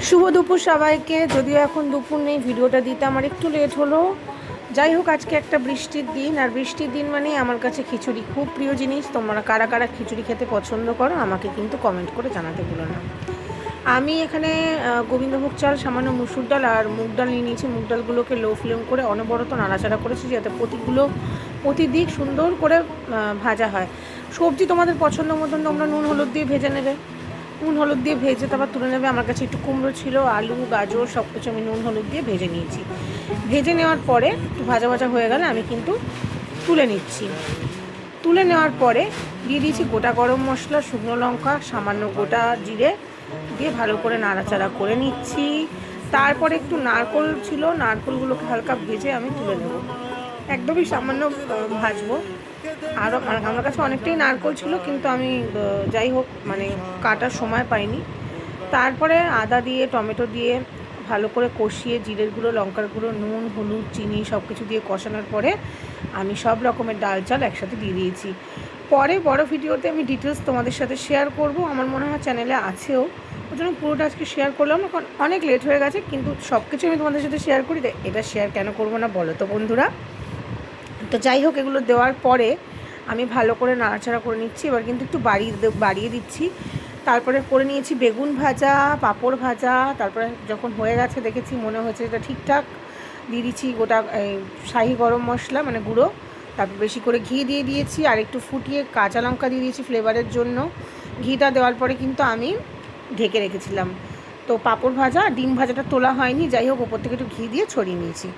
শুভ দুপুর সবাইকে। যদিও এখন দুপুর নেই, ভিডিওটা দিতে আমার একটু লেট হলো। যাই হোক, আজকে একটা বৃষ্টির দিন, আর বৃষ্টির দিন মানে আমার কাছে খিচুড়ি খুব প্রিয় জিনিস। তোমরা কারা কারা খিচুড়ি খেতে পছন্দ করো আমাকে কিন্তু কমেন্ট করে জানাতে ভুলো না। আমি এখানে গোবিন্দভোগ চাল, সামান্য মুসুর ডাল আর মুগ ডাল নিয়ে নিয়েছি। মুগ ডালগুলোকে লো ফ্লেম করে অনবরত নাড়াচাড়া করেছি যাতে প্রতিদিক সুন্দর করে ভাজা হয়। সবজি তোমাদের পছন্দ মতন তোমরা নুন হলুদ দিয়ে ভেজে নেবে। নুন হলুদ দিয়ে ভেজে তারপর তুলে নেবে। আমার কাছে একটু কুমড়ো ছিল, আলু গাজর সব কিছু আমি নুন হলুদ দিয়ে ভেজে নিয়েছি। ভেজে নেওয়ার পরে একটু ভাজা ভাজা হয়ে গেলে আমি কিন্তু তুলে নিচ্ছি। তুলে নেওয়ার পরে দিয়ে দিয়েছি গোটা গরম মশলা, শুকনো লঙ্কা, সামান্য গোটা জিরে দিয়ে ভালো করে নাড়াচাড়া করে নিচ্ছি। তারপরে একটু নারকোল ছিল, নারকোলগুলোকে হালকা ভেজে আমি তুলে নেব। একদমই সামান্য ভাজবো। আরও আমার কাছে অনেকটাই নারকোল ছিল, কিন্তু আমি যাই হোক মানে কাটার সময় পাইনি। তারপরে আদা দিয়ে টমেটো দিয়ে ভালো করে কষিয়ে জিরের গুঁড়ো, লঙ্কার গুঁড়ো, নুন হলুদ চিনি সব কিছু দিয়ে কষানোর পরে আমি সব রকমের ডাল চাল একসাথে দিয়ে দিয়েছি। পরে বড় ভিডিওতে আমি ডিটেলস তোমাদের সাথে শেয়ার করব, আমার মনে হয় চ্যানেলে আছেও। ওই জন্য পুরোটা আজকে শেয়ার করলাম না, কারণ অনেক লেট হয়ে গেছে। কিন্তু সব কিছু আমি তোমাদের সাথে শেয়ার করি, এটা শেয়ার কেন করবো না বলো তো বন্ধুরা। তো যাই হোক, এগুলো দেওয়ার পরে আমি ভালো করে নাড়াচাড়া করে নিচ্ছি। এবার কিন্তু একটু বাড়িয়ে দিচ্ছি। তারপরে করে নিয়েছি বেগুন ভাজা, পাঁপড় ভাজা। তারপরে যখন হয়ে গেছে দেখেছি, মনে হয়েছে এটা ঠিকঠাক, দিয়ে দিচ্ছি গোটা শাহি গরম মশলা মানে গুঁড়ো। তারপর বেশি করে ঘি দিয়ে দিয়েছি, আর একটু ফুটিয়ে কাঁচা লঙ্কা দিয়ে দিয়েছি ফ্লেভারের জন্য। ঘিটা দেওয়ার পরে কিন্তু আমি ঢেকে রেখেছিলাম। তো পাঁপড় ভাজা, ডিম ভাজাটা তোলা হয়নি, যাই হোক ওপর থেকে একটু ঘি দিয়ে ছড়িয়ে নিয়েছি।